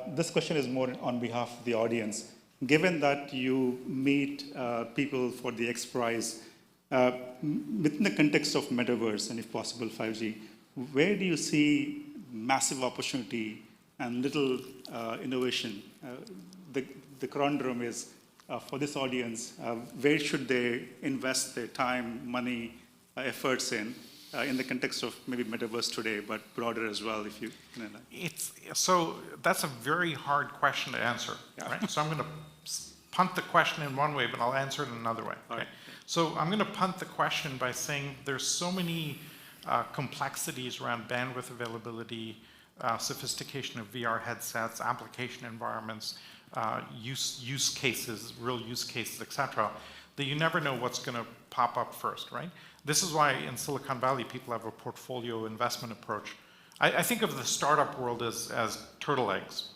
[SPEAKER 3] This question is more on behalf of the audience. Given that you meet people for the X Prize, within the context of Metaverse and if possible 5G, where do you see massive opportunity and little innovation? The conundrum is, for this audience, where should they invest their time, money, efforts in the context of maybe Metaverse today, but broader as well, if you can.
[SPEAKER 2] So that's a very hard question to answer, right? So I'm going to punt the question in one way, but I'll answer it in another way. Okay? So I'm going to punt the question by saying there's so many complexities around bandwidth availability, sophistication of VR headsets, application environments, use cases, real use cases, etc., that you never know what's going to pop up first, right? This is why in Silicon Valley people have a portfolio investment approach. I think of the startup world as turtle eggs.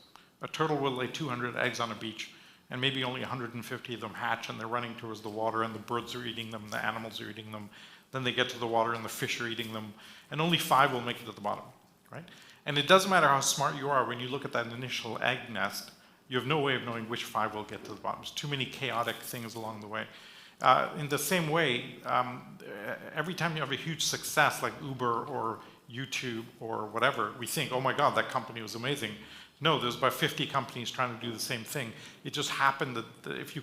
[SPEAKER 2] A turtle will lay 200 eggs on a beach, and maybe only 150 of them hatch, and they're running towards the water, and the birds are eating them, the animals are eating them. Then they get to the water, and the fish are eating them, and only 5 will make it to the bottom, right? And it doesn't matter how smart you are, when you look at that initial egg nest, you have no way of knowing which 5 will get to the bottom. There's too many chaotic things along the way. In the same way, every time you have a huge success like Uber or YouTube or whatever, we think, oh my God, that company was amazing. No, there's about 50 companies trying to do the same thing. It just happened that if you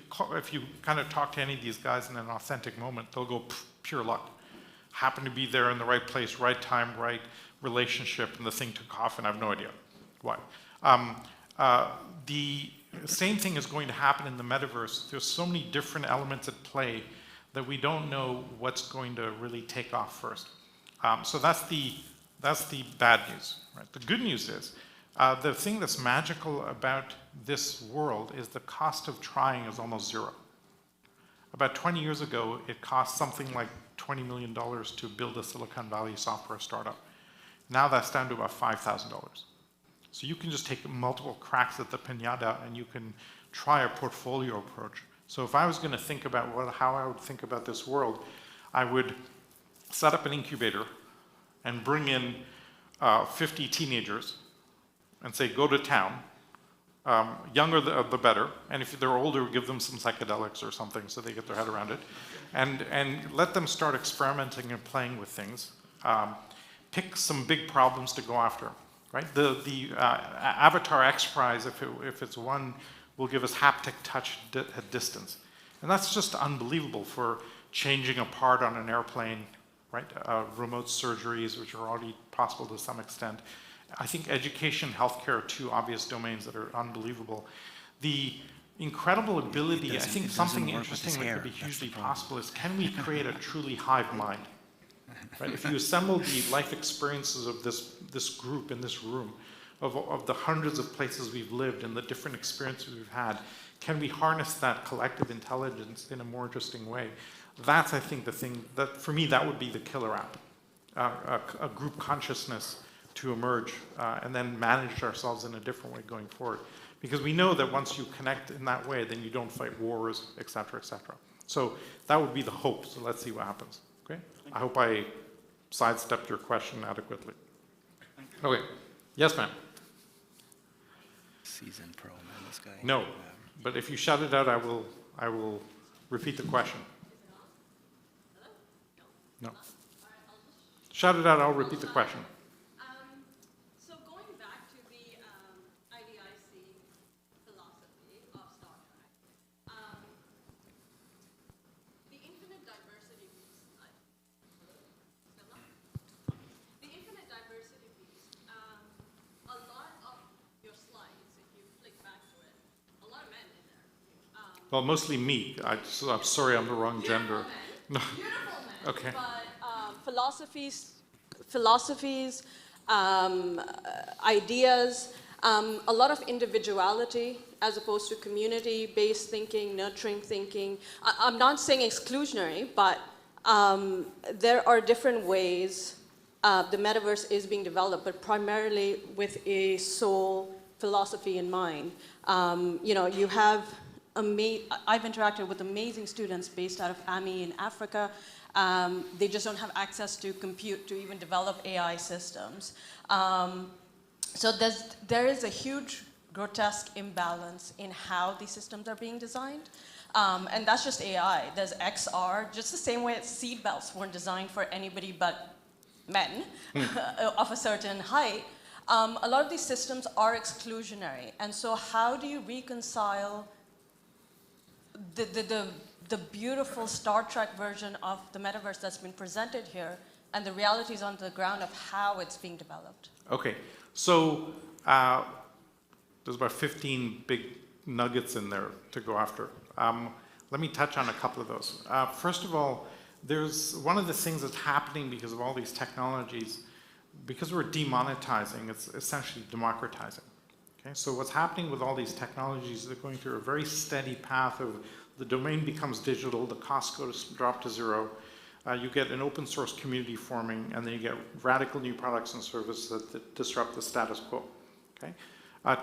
[SPEAKER 2] kind of talk to any of these guys in an authentic moment, they'll go, pure luck. Happen to be there in the right place, right time, right relationship, and the thing took off, and I have no idea why. The same thing is going to happen in the metaverse. There's so many different elements at play that we don't know what's going to really take off first. So that's the bad news, right? The good news is, the thing that's magical about this world is the cost of trying is almost zero. About 20 years ago, it cost something like $20 million to build a Silicon Valley software startup. Now that's down to about $5,000. So you can just take multiple cracks at the piñata and you can try a portfolio approach. So if I was going to think about how I would think about this world, I would set up an incubator and bring in 50 teenagers and say, go to town. Younger the better, and if they're older, give them some psychedelics or something so they get their head around it, and let them start experimenting and playing with things. Pick some big problems to go after, right? The Avatar X Prize, if it's won, will give us haptic touch at distance, and that's just unbelievable for changing a part on an airplane, right? Remote surgeries, which are already possible to some extent. I think education, healthcare are 2 obvious domains that are unbelievable. The incredible ability, I think something interesting that could be hugely possible is, can we create a truly hive mind? Right? If you assemble the life experiences of this group in this room, of the hundreds of places we've lived and the different experiences we've had, can we harness that collective intelligence in a more interesting way? That's, I think, the thing that, for me, that would be the killer app. A group consciousness to emerge and then manage ourselves in a different way going forward. Because we know that once you connect in that way, then you don't fight wars, et cetera, et cetera. So that would be the hope. So let's see what happens. Okay? I hope I sidestepped your question adequately. Okay. Yes, ma'am.
[SPEAKER 6] Seasoned pro, man, this guy.
[SPEAKER 2] No, but if you shout it out, I will repeat the question. No. Shout it out, I'll repeat the question.
[SPEAKER 7] So going back to the IDIC philosophy of Star Trek, the infinite diversity means life.
[SPEAKER 2] Well, mostly me. I'm sorry, I'm the wrong gender. No.
[SPEAKER 7] Beautiful men.
[SPEAKER 2] Okay.
[SPEAKER 7] But philosophies, ideas, a lot of individuality as opposed to community-based thinking, nurturing thinking. I'm not saying exclusionary, but there are different ways the metaverse is being developed, but primarily with a soul philosophy in mind. You have I've interacted with amazing students based out of AMI in Africa. They just don't have access to compute to even develop AI systems. So there is a huge grotesque imbalance in how these systems are being designed. And that's just AI. There's XR, just the same way seat belts weren't designed for anybody but men of a certain height. A lot of these systems are exclusionary. And so how do you reconcile the beautiful Star Trek version of the metaverse that's been presented here and the realities on the ground of how it's being developed?
[SPEAKER 2] Okay, so there's about 15 big nuggets in there to go after. Let me touch on a couple of those. First of all, there's one of the things that's happening because of all these technologies, because we're demonetizing, it's essentially democratizing. Okay, so what's happening with all these technologies, they're going through a very steady path of the domain becomes digital, the costs drop to zero, you get an open source community forming, and then you get radical new products and services that disrupt the status quo. Okay?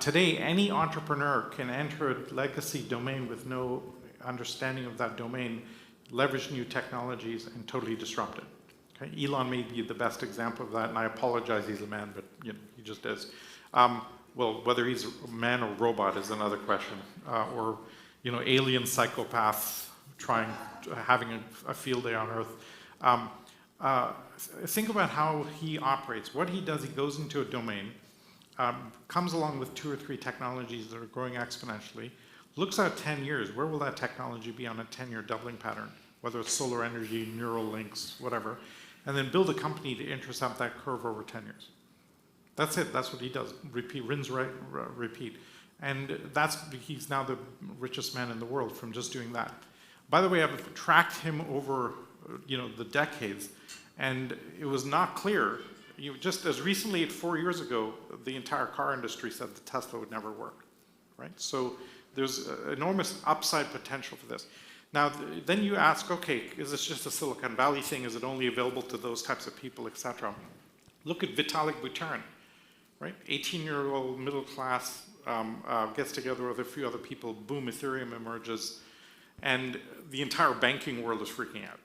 [SPEAKER 2] Today, any entrepreneur can enter a legacy domain with no understanding of that domain, leverage new technologies, and totally disrupt it. Okay? Elon may be the best example of that, and I apologize, he's a man, but he just is. Well, whether he's a man or robot is another question, or alien psychopaths having a field day on Earth. Think about how he operates. What he does, he goes into a domain, comes along with 2 or 3 technologies that are growing exponentially, looks out 10 years, where will that technology be on a 10-year doubling pattern, whether it's solar energy, neural links, whatever, and then build a company to intercept that curve over 10 years. That's it. That's what he does. Repeat, rinse, repeat. And he's now the richest man in the world from just doing that. By the way, I've tracked him over the decades, and it was not clear. Just as recently, 4 years ago, the entire car industry said that Tesla would never work, right? So there's enormous upside potential for this. Now, then you ask, okay, is this just a Silicon Valley thing? Is it only available to those types of people, et cetera? Look at Vitalik Buterin, right? 18-year-old middle class gets together with a few other people, boom, Ethereum emerges, and the entire banking world is freaking out.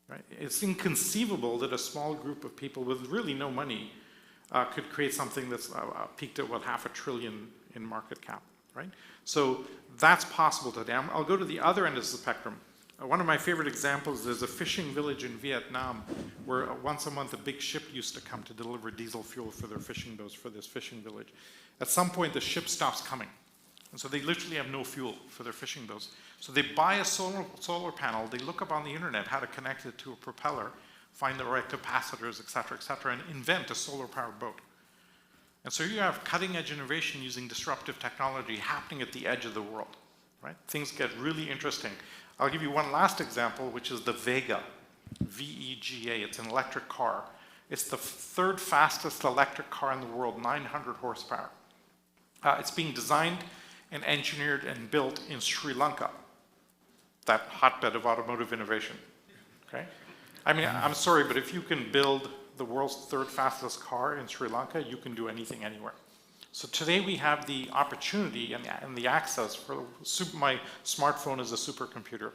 [SPEAKER 2] Right? It's inconceivable that a small group of people with really no money could create something that's peaked at, what, $500 billion in market cap, right? So that's possible today. I'll go to the other end of the spectrum. One of my favorite examples is a fishing village in Vietnam where once a month a big ship used to come to deliver diesel fuel for their fishing boats for this fishing village. At some point, the ship stops coming. And so they literally have no fuel for their fishing boats. So they buy a solar panel, they look up on the internet how to connect it to a propeller, find the right capacitors, et cetera, and invent a solar-powered boat. And so you have cutting-edge innovation using disruptive technology happening at the edge of the world, right? Things get really interesting. I'll give you one last example, which is the Vega, V-E-G-A. It's an electric car. It's the 3rd fastest electric car in the world, 900 horsepower. It's being designed and engineered and built in Sri Lanka, that hotbed of automotive innovation, okay? I mean, I'm sorry, but if you can build the world's 3rd fastest car in Sri Lanka, you can do anything anywhere. So today we have the opportunity and the access for my smartphone as a supercomputer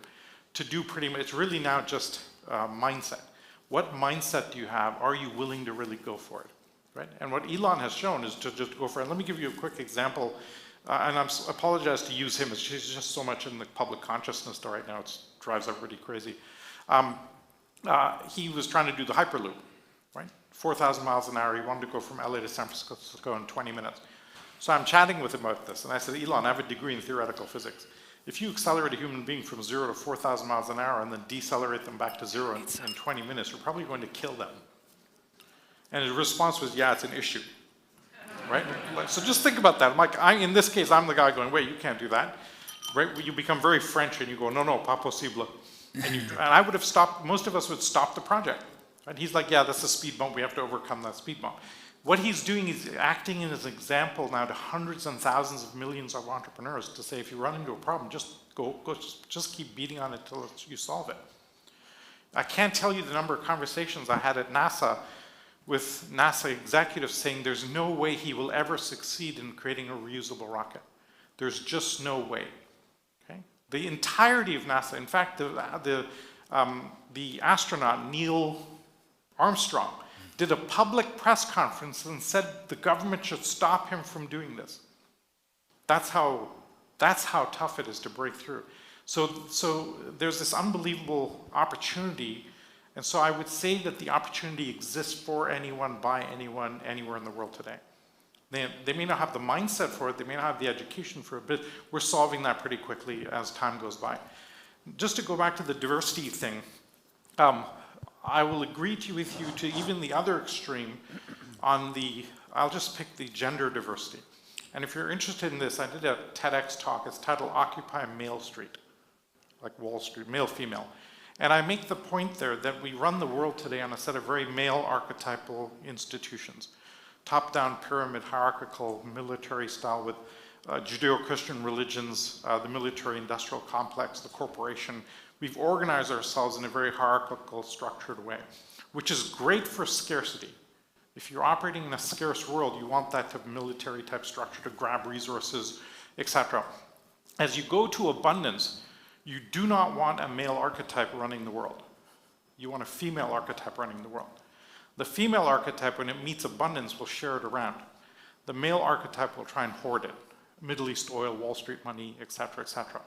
[SPEAKER 2] to do pretty much, it's really now just mindset. What mindset do you have? Are you willing to really go for it, right? And what Elon has shown is to just go for it. Let me give you a quick example, and I apologize to use him, he's just so much in the public consciousness right now, it drives everybody crazy. He was trying to do the Hyperloop, right? 4,000 miles an hour, he wanted to go from LA to San Francisco in 20 minutes. So I'm chatting with him about this, and I said, Elon, I have a degree in theoretical physics. If you accelerate a human being from 0 to 4,000 miles an hour and then decelerate them back to 0 in 20 minutes, you're probably going to kill them. And his response was, yeah, it's an issue, right? So just think about that. In this case, I'm the guy going, wait, you can't do that. right? You become very French and you go, no, no, pas possible. And I would have stopped, most of us would stop the project. And he's like, yeah, that's a speed bump, we have to overcome that speed bump. What he's doing is acting as an example now to hundreds and thousands of millions of entrepreneurs to say, if you run into a problem, just just keep beating on it till you solve it. I can't tell you the number of conversations I had at NASA with NASA executives saying there's no way he will ever succeed in creating a reusable rocket. There's just no way. Okay? The entirety of NASA, in fact, the astronaut Neil Armstrong did a public press conference and said the government should stop him from doing this. That's how tough it is to break through. So there's this unbelievable opportunity, and so I would say that the opportunity exists for anyone, by anyone, anywhere in the world today. They may not have the mindset for it, they may not have the education for it, but we're solving that pretty quickly as time goes by. Just to go back to the diversity thing, I will agree with you to even the other extreme on I'll just pick the gender diversity. And if you're interested in this, I did a TEDx talk, it's titled Occupy Male Street, like Wall Street, male, female. And I make the point there that we run the world today on a set of very male archetypal institutions. Top-down pyramid, hierarchical, military style with Judeo-Christian religions, the military-industrial complex, the corporation. We've organized ourselves in a very hierarchical, structured way, which is great for scarcity. If you're operating in a scarce world, you want that type of military-type structure to grab resources, etc. As you go to abundance, you do not want a male archetype running the world. You want a female archetype running the world. The female archetype, when it meets abundance, will share it around. The male archetype will try and hoard it. Middle East oil, Wall Street money, etc., etc.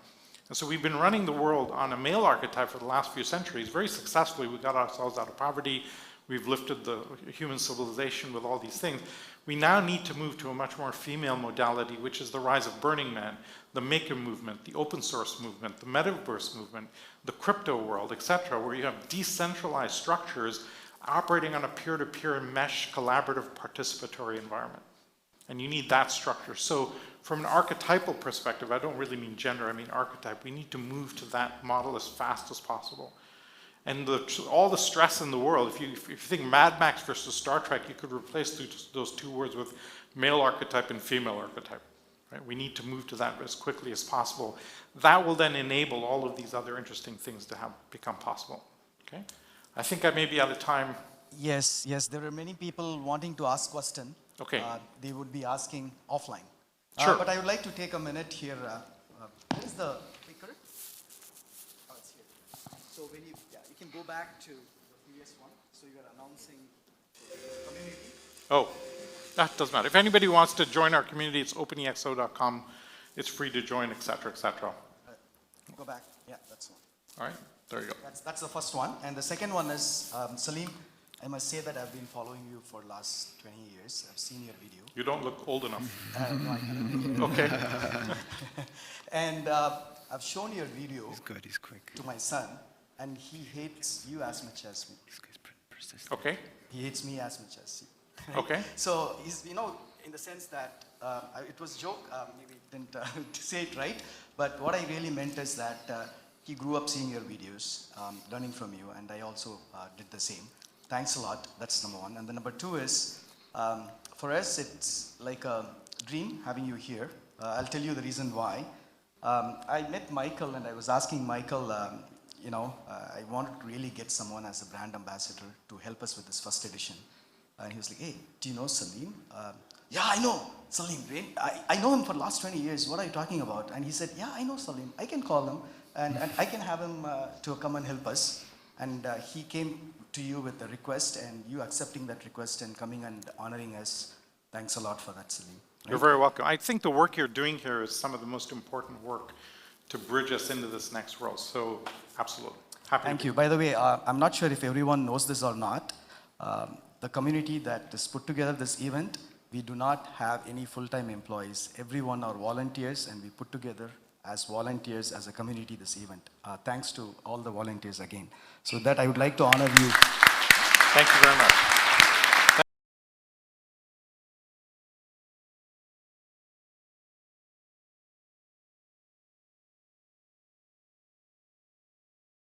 [SPEAKER 2] And so we've been running the world on a male archetype for the last few centuries very successfully. We got ourselves out of poverty. We've lifted the human civilization with all these things. We now need to move to a much more female modality, which is the rise of Burning Man, the maker movement, the open source movement, the Metaverse movement, the crypto world, etc., where you have decentralized structures operating on a peer-to-peer mesh collaborative participatory environment. And you need that structure. So from an archetypal perspective, I don't really mean gender, I mean archetype. We need to move to that model as fast as possible. And all the stress in the world, if you think Mad Max versus Star Trek, you could replace those two words with male archetype and female archetype. Right? We need to move to that as quickly as possible. That will then enable all of these other interesting things to become possible. Okay? I think I may be out of time.
[SPEAKER 6] Yes, there are many people wanting to ask question.
[SPEAKER 2] Okay.
[SPEAKER 6] They would be asking offline.
[SPEAKER 2] Sure.
[SPEAKER 6] But I would like to take a minute here. Where is the clicker? Oh, it's here. So when you can go back to the previous one. So you are announcing to the community.
[SPEAKER 2] Oh, that doesn't matter. If anybody wants to join our community, it's openexo.com. It's free to join, etc., etc.
[SPEAKER 6] Go back. Yeah, that's one.
[SPEAKER 2] All right, there you go.
[SPEAKER 6] That's the first one. And the second one is, Salim, I must say that I've been following you for the last 20 years. I've seen your video.
[SPEAKER 2] You don't look old enough.
[SPEAKER 6] No, I can't.
[SPEAKER 2] Okay.
[SPEAKER 6] And I've shown your video
[SPEAKER 8] He's quick.
[SPEAKER 6] to my son, and he hates you as much as me.
[SPEAKER 2] Okay.
[SPEAKER 6] He hates me as much as you.
[SPEAKER 2] Okay.
[SPEAKER 6] So he's, in the sense that it was a joke, maybe didn't say it right, but what I really meant is that he grew up seeing your videos, learning from you, and I also did the same. Thanks a lot. That's number one. And the number two is, for us, it's like a dream having you here. I'll tell you the reason why. I met Michael, and I was asking Michael, I wanted to really get someone as a brand ambassador to help us with this first edition. And he was like, hey, do you know Salim? Yeah, I know Salim. I know him for the last 20 years. What are you talking about? And he said, yeah, I know Salim. I can call him, and I can have him to come and help us. And he came to you with a request, and you accepting that request and coming and honoring us. Thanks a lot for that, Salim. Right?
[SPEAKER 2] You're very welcome. I think the work you're doing here is some of the most important work to bridge us into this next world. So, absolutely. Happy
[SPEAKER 6] Thank
[SPEAKER 2] to be
[SPEAKER 6] you. By the way, I'm not sure if everyone knows this or not. The community that is put together this event, we do not have any full-time employees. Everyone are volunteers, and we put together as volunteers as a community this event. Thanks to all the volunteers again. So that I would like to honor you.
[SPEAKER 2] Thank you very much.